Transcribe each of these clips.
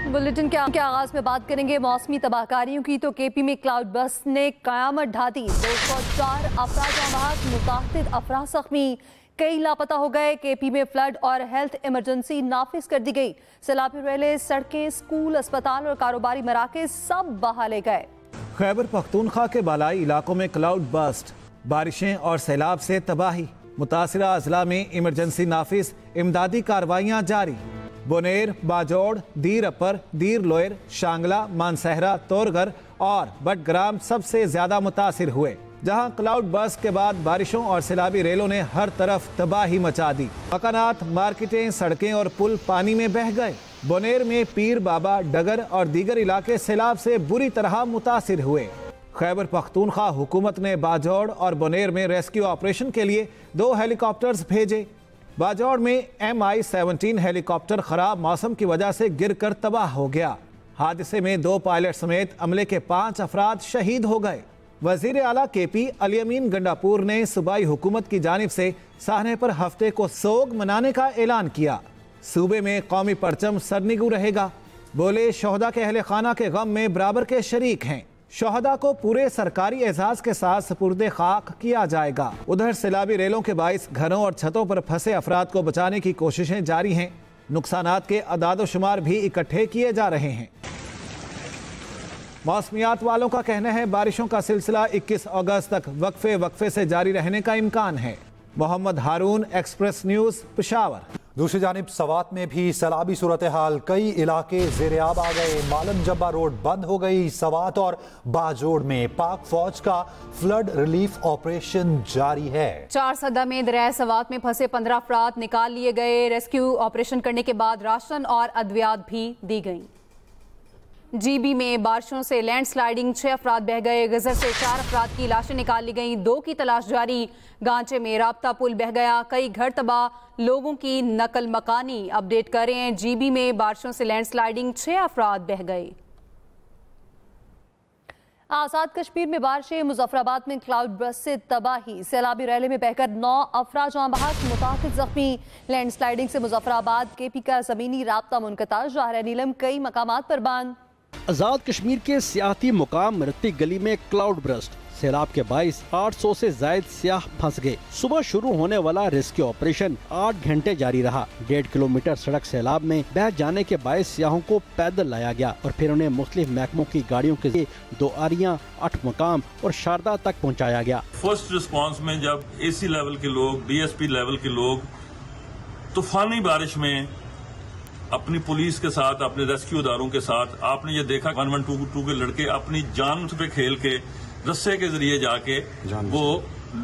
Bulletin के आगाज में बात करेंगे मौसमी तबाहकारियों की। तो केपी में क्लाउड बस्ट ने कयामत ढा दी। 204 अफराद जमात, मुताहिद अफराद जख्मी, कई लापता हो गए। केपी में फ्लड और हेल्थ इमरजेंसी नाफिज कर दी गई। सैलाबी रेले, सड़कें, स्कूल, अस्पताल और कारोबारी मराकज सब बहा ले गए। खैबर पख्तूनख्वा के बालाई इलाकों में क्लाउड बस्ट, बारिशें और सैलाब से तबाही। मुतासिरा अजला में इमरजेंसी नाफिज, इमदादी कार्रवाइयाँ जारी। बोनेर, बाजौड़, दीर अपर, दीर लोयर, शांगला, मानसहरा, तोरगर और बटग्राम सबसे ज्यादा मुतासिर हुए, जहां क्लाउड बस्ट के बाद बारिशों और सैलाबी रेलों ने हर तरफ तबाही मचा दी। मकानात, मार्केटें, सड़कें और पुल पानी में बह गए। बोनेर में पीर बाबा, डगर और दीगर इलाके सैलाब से बुरी तरह मुतासिर हुए। खैबर पख्तूनख्वा हुकूमत ने बाजौड़ और बोनेर में रेस्क्यू ऑपरेशन के लिए 2 हेलीकॉप्टर्स भेजे। बाजौड़ में MI-17 हेलीकॉप्टर खराब मौसम की वजह से गिरकर तबाह हो गया। हादसे में 2 पायलट समेत अमले के 5 अफराद शहीद हो गए। वजीर आला KP अली अमीन गंडापुर ने सूबाई हुकूमत की जानिब से साहने पर हफ्ते को सोग मनाने का ऐलान किया। सूबे में कौमी परचम सरनिगू रहेगा। बोले, शोहदा के अहले खाना के गम में बराबर के शरीक हैं। शोहदा को पूरे सरकारी एजाज के साथ सुपुर्दे खाक किया जाएगा। उधर सैलाबी रेलों के बाइस घरों और छतों पर फंसे अफराद को बचाने की कोशिशें जारी हैं। नुकसानात के अदाद शुमार भी इकट्ठे किए जा रहे हैं। मौसमियात वालों का कहना है बारिशों का सिलसिला 21 अगस्त तक वक्फे से जारी रहने का इम्कान है। मोहम्मद हारून, एक्सप्रेस न्यूज़, पेशावर। दूसरी जानिब सवात में भी सैलाबी सूरत हाल, कई इलाके ज़ेर-ए-आब आ गए। मालम जब्बा रोड बंद हो गई। सवात और बाजोड़ में पाक फौज का फ्लड रिलीफ ऑपरेशन जारी है। 4 सदा में दरिया सवात में फंसे 15 अफराद निकाल लिए गए। रेस्क्यू ऑपरेशन करने के बाद राशन और अद्वियात भी दी गई। GB में बारिशों से लैंडस्लाइडिंग, 6 अफराद बह गए। गजर से 4 अफराद की लाशें निकाल ली गईं, 2 की तलाश जारी। गांचे में राब्ता पुल बह गया, कई घर तबाह, लोगों की नकल मकानी। अपडेट कर रहे हैं, GB में बारिशों से लैंडस्लाइडिंग, 6 अफराद बह गए। आजाद कश्मीर में बारिशें, मुजफ्फराबाद में क्लाउड बस्ट से तबाही। सैलाबी रैले में बहकर 9 अफराद जाँ बहक, मुताहिद जख्मी। लैंडस्लाइडिंग से मुजफ्फराबाद KP का जमीनी राब्ता मुनक़ता। ज़ाहरा नीलम कई मकामात पर बंद। आजाद कश्मीर के सियाती मुकाम रत्ती गली में क्लाउड बस्ट, सैलाब के बाइस 800 से जायद सियाह फंस गए। सुबह शुरू होने वाला रेस्क्यू ऑपरेशन 8 घंटे जारी रहा। 1.5 किलोमीटर सड़क सैलाब में बह जाने के बाइस सियाहों को पैदल लाया गया और फिर उन्हें मुख्तलिफ महकमों की गाड़ियों के जरिए 2 आरियां, 8 मकाम और शारदा तक पहुँचाया गया। फर्स्ट रिस्पॉन्स में जब AC लेवल के लोग, DSP लेवल के लोग तूफानी बारिश में अपनी पुलिस के साथ, अपने रेस्क्यू इदारों के साथ, आपने ये देखा 1122 के लड़के अपनी जान पे खेल के रस्से के जरिए जाके वो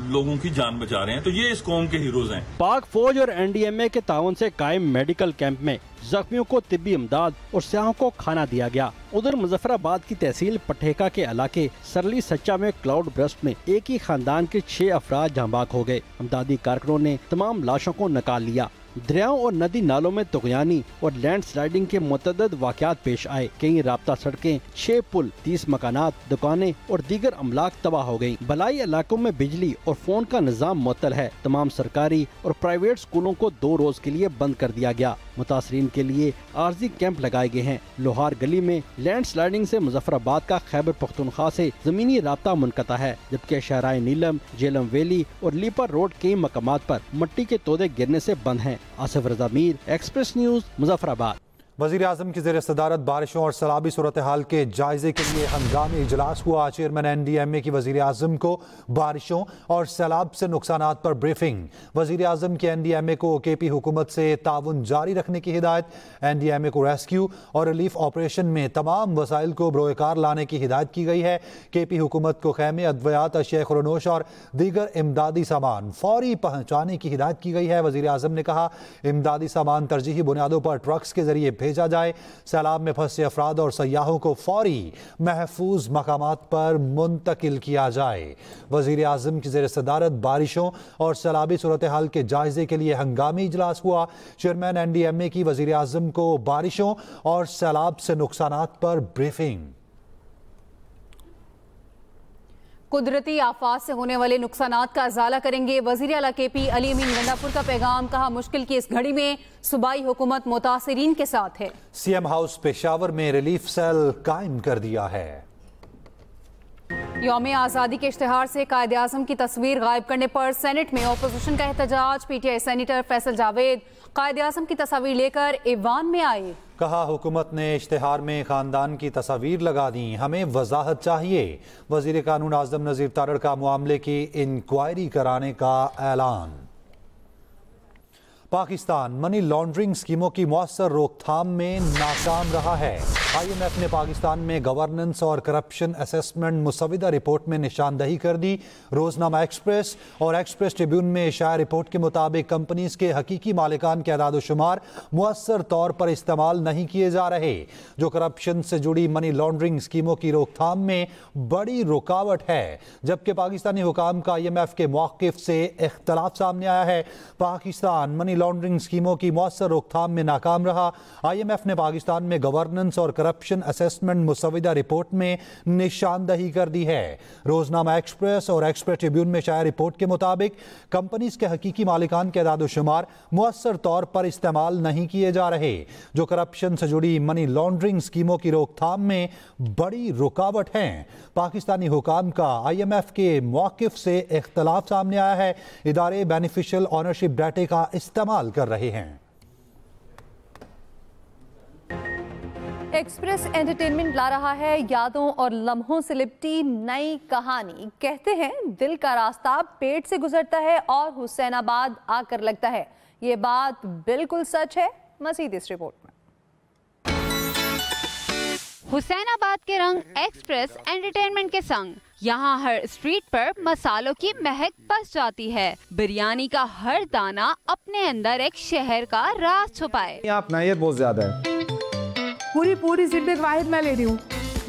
लोगों की जान बचा रहे हैं। तो ये इस कौम के हीरोज हैं। पाक फौज और NDMA के ताउन से कायम मेडिकल कैंप में जख्मियों को तिब्बी इमदाद और सियाहों को खाना दिया गया। उधर मुजफ्फराबाद की तहसील पठेका के इलाके सरली सच्चा में क्लाउड बस्ट में एक ही खानदान के 6 अफराद जांबाक हो गए। इमदादी कारकुनों ने तमाम लाशों को निकाल लिया। दरियाओं और नदी नालों में तुगयानी और लैंड स्लाइडिंग के मुतअद्दिद वाक़यात पेश आए। कई राब्ता सड़कें, 6 पुल, 30 मकानात, दुकानें और दीगर अमलाक तबाह हो गयी। बलाई इलाकों में बिजली और फोन का निज़ाम मुअत्तल है। तमाम सरकारी और प्राइवेट स्कूलों को 2 रोज के लिए बंद कर दिया गया। मुतासरीन के लिए आर्जी कैंप लगाए गए हैं। लोहार गली में लैंड स्लाइडिंग से मुजफ्फराबाद का खैबर पख्तूनख्वा से जमीनी राब्ता मुनक़ता है, जबकि शहराए नीलम, जेलम वैली और लीपर रोड कई मकामात पर मिट्टी के तोदे गिरने से बंद हैं। आसिफ रज़ा मीर, एक्सप्रेस न्यूज़, मुजफ्फराबाद। वज़ीर आज़म की ज़ेर सदारत बारिशों और सैलाबी सूरत हाल के जायजे के लिए हंगामी इजलास हुआ। चेयरमैन NDMA की वज़ीर आज़म को बारिशों और सैलाब से नुकसानात पर ब्रीफिंग। वज़ीर आज़म की NDMA को KP हुकूमत से ताउन जारी रखने की हिदायत। NDMA को रेस्क्यू और रिलीफ ऑपरेशन में तमाम वसाइल को बरोकार लाने की हिदायत की गई है। KP हुकूमत को खैमे, अद्वियात, अशिया खुरनोश और दीगर इमदादी सामान फौरी पहुँचाने की हिदायत की गई है। वज़ीर आज़म ने कहा, इमदादी सामान तरजीही बुनियादों पर ट्रक्स के जरिए भेजा जाए। सैलाब में फंसे अफराद और सयाहों को फौरी महफूज मकामात पर मुंतकिल किया जाए। वज़ीर आज़म की ज़ेर सदारत बारिशों और सैलाबी सूरत हाल के जायजे के लिए हंगामी इजलास हुआ। चेयरमैन NDMA की वज़ीर आज़म को बारिशों और सैलाब से नुकसानात पर ब्रीफिंग। कुदरती आफात से होने वाले नुकसानात का अजाला करेंगे वजीर आला केपी अली अमीन गंडापुर का पैगाम। कहा मुश्किल की इस घड़ी में सूबाई हुकूमत मुतासिरीन के साथ है। सीएम हाउस पेशावर में रिलीफ सेल कायम कर दिया है। यौम आज़ादी के इश्तिहार से कायदे आज़म की तस्वीर गायब करने पर सेनेट में अपोजिशन का एहतजाज। पीटीआई सेनेटर फैसल जावेद कायदे आज़म की तस्वीर लेकर ईवान में आए। कहा हुकूमत ने इश्तिहार में खानदान की तस्वीर लगा दी, हमें वजाहत चाहिए। वजीर कानून आज़म नज़ीर तारड़ का मामले की इंक्वायरी कराने का ऐलान। पाकिस्तान मनी लॉन्ड्रिंग स्कीमों की मौसर रोकथाम में नाकाम रहा है। IMF ने पाकिस्तान में गवर्नेंस और करप्शन असेसमेंट मुसविदा रिपोर्ट में निशानदही कर दी। रोजनामा एक्सप्रेस और एक्सप्रेस ट्रिब्यून में शाया रिपोर्ट के मुताबिक कंपनीज के हकीकी मालिकान के अदाद शुमार मुअस्सर तौर पर इस्तेमाल नहीं किए जा रहे, जो करप्शन से जुड़ी मनी लॉन्ड्रिंग स्कीमों की रोकथाम में बड़ी रुकावट है। जबकि पाकिस्तानी हुकाम का IMF के मौक़िफ़ से इख्तलाफ सामने आया है। पाकिस्तान मनी लॉन्ड्रिंग स्कीमों की मौसर रोकथाम में नाकाम रहा। IMF ने पाकिस्तान में गवर्नेंस और करप्शन असेसमेंट मुसविदा रिपोर्ट में निशानदही कर दी है। रोजनामा एक्सप्रेस और एक्सप्रेस ट्रिब्यून में शाया रिपोर्ट के मुताबिक कंपनीज के हकीकी मालिकान के अदाद शुमार मुअस्सर तौर पर इस्तेमाल नहीं किए जा रहे, जो करप्शन से जुड़ी मनी लॉन्ड्रिंग स्कीमों की रोकथाम में बड़ी रुकावट हैं। पाकिस्तानी हुकाम का IMF के मौक़िफ़ से इख्तलाफ सामने आया है। इदारे बेनिफिशियल ऑनरशिप डाटे का इस्तेमाल कर रहे हैं। एक्सप्रेस एंटरटेनमेंट ला रहा है यादों और लम्हों से लिपटी नई कहानी। कहते हैं दिल का रास्ता पेट से गुजरता है और हुसैनाबाद आकर लगता है। ये बात बिल्कुल सच है। मज़ीद इस रिपोर्ट में। हुसैनाबाद के रंग एक्सप्रेस एंटरटेनमेंट के संग। यहाँ हर स्ट्रीट पर मसालों की महक बस जाती है। बिरयानी का हर दाना अपने अंदर एक शहर का राज छुपाए। आप नायत बहुत ज्यादा है। पूरी सीट पे वाहिद मैं ले रही हूँ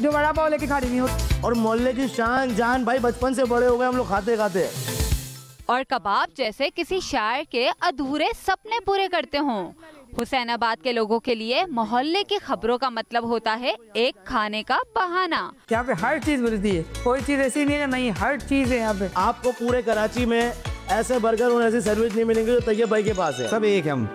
जो बड़ा पाव लेके खा रही हूँ। और मोहल्ले की शान जान भाई, बचपन से बड़े हो गए हम लोग खाते खाते। और कबाब जैसे किसी शायर के अधूरे सपने पूरे करते हों। हुसैनाबाद के लोगों के लिए मोहल्ले की खबरों का मतलब होता है एक खाने का बहाना। यहाँ पे हर चीज मिलती है, कोई चीज ऐसी नहीं है नहीं, हर चीज है यहाँ पे। आपको पूरे कराची में ऐसे बर्गर और ऐसी सर्विस नहीं मिलेंगे जो तैयब भाई के पास है। सब एक हम,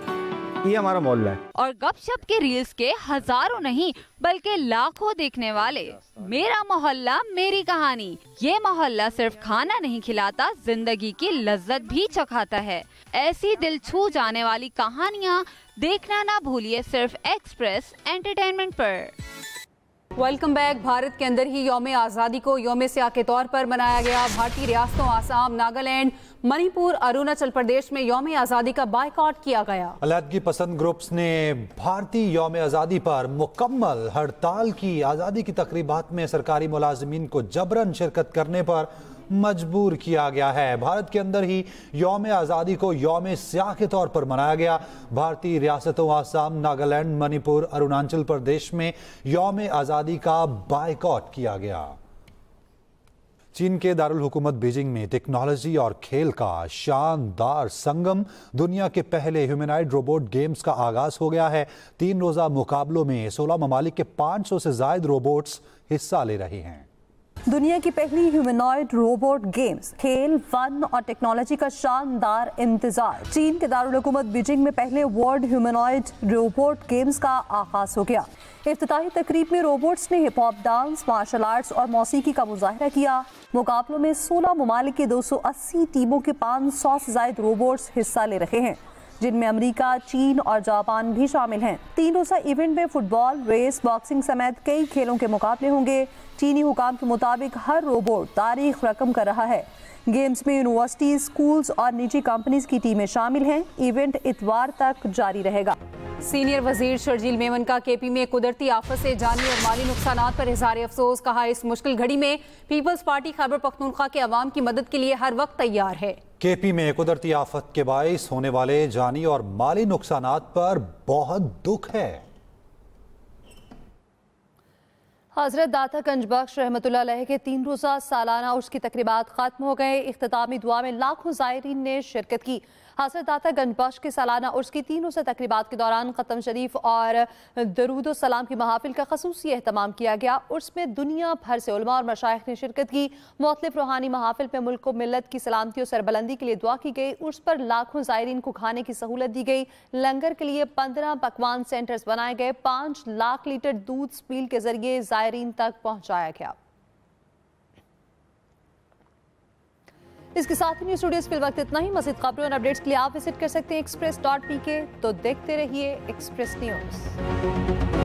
ये हमारा मोहल्ला है। और गपशप के रील्स के हजारों नहीं बल्कि लाखों देखने वाले। मेरा मोहल्ला मेरी कहानी। ये मोहल्ला सिर्फ खाना नहीं खिलाता, जिंदगी की लज्जत भी चखाता है। ऐसी दिल छू जाने वाली कहानियाँ देखना ना भूलिए सिर्फ एक्सप्रेस एंटरटेनमेंट पर। Welcome back. भारत के अंदर ही यौम आज़ादी को यौम स्याह के तौर पर मनाया गया। भारतीय रियासतों आसाम, नागालैंड, मणिपुर, अरुणाचल प्रदेश में यौम आज़ादी का बायकॉट किया गया। अलहदगी पसंद ग्रुप्स ने भारतीय यौम आज़ादी पर मुकम्मल हड़ताल की। आज़ादी की तकरीबात में सरकारी मुलाजिमीन को जबरन शिरकत करने पर मजबूर किया गया है। भारत के अंदर ही यौम आज़ादी को यौम स्याह के तौर पर मनाया गया। भारतीय रियासतों आसाम, नागालैंड, मणिपुर, अरुणाचल प्रदेश में यौम आज़ादी का बायकॉट किया गया। चीन के दारुल हुकूमत बीजिंग में टेक्नोलॉजी और खेल का शानदार संगम। दुनिया के पहले ह्यूमनॉइड रोबोट गेम्स का आगाज हो गया है। 3 रोजा मुकाबलों में 16 ममालिक के 500 से ज्यादा रोबोट्स हिस्सा ले रहे हैं। दुनिया की पहली ह्यूमनॉइड रोबोट गेम्स, खेल, फन और टेक्नोलॉजी का शानदार इंतजार। चीन के दारुल हुकूमत बीजिंग में पहले वर्ल्ड ह्यूमनॉइड रोबोट गेम्स का आगाज हो गया। इफ्तिताही तकरीब में रोबोट्स ने hip hop, dance, martial arts और मौसीकी का मुजाहरा किया। मुकाबलों में 16 ममालिक के 280 टीमों के 500 से ज्यादा रोबोट्स हिस्सा ले रहे हैं, जिनमें अमेरिका, चीन और जापान भी शामिल हैं। 3 रोजा इवेंट में फुटबॉल, रेस, बॉक्सिंग समेत कई खेलों के मुकाबले होंगे। चीनी हुकाम के मुताबिक हर रोबोट तारीख रकम कर रहा है। गेम्स में यूनिवर्सिटीज, स्कूल्स और निजी कंपनीज की टीमें शामिल हैं। इवेंट इतवार तक जारी रहेगा। सीनियर वजीर शर्जील मेमन का केपी में कुदरती आफत से जानी और माली नुकसानात पर इजहार अफसोस। कहा इस मुश्किल घड़ी में पीपल्स पार्टी खैबर पख्तूनख्वा के अवाम की मदद के लिए हर वक्त तैयार है। केपी में कुदरती आफत के बाइस होने वाले जानी और माली नुकसानात पर बहुत दुख है। हजरत दाता गंजबख्श रहमतुल्लाह अलैह के 3 रोजा सालाना उर्स की तकरीबात खत्म हो गए। इख्तितामी दुआ में लाखों ज़ायरीन ने शिरकत की। हज़रत गंज के सालाना उर्स की 3 रोज़ा तकरीबात के दौरान ख़त्म शरीफ और दरूद सलाम की महाफिल का ख़ुसूसी एहतमाम किया गया। उर्स में दुनिया भर से उलमा और मशाइख ने शिरकत की। मुख्तलिफ रूहानी महाफिल में मुल्क को मिल्लत की सलामती और सरबलंदी के लिए दुआ की गई। उर्स पर लाखों ज़ायरीन को खाने की सहूलत दी गई। लंगर के लिए 15 पकवान सेंटर्स बनाए गए। 5 लाख लीटर दूध स्पील के जरिए ज़ायरीन तक पहुंचाया गया। इसके साथ ही न्यूज़ स्टूडियोज़ फिल वक्त इतना ही। मज़ीद खबरों और अपडेट्स के लिए आप विजिट कर सकते हैं express.pk। तो देखते रहिए एक्सप्रेस न्यूज़।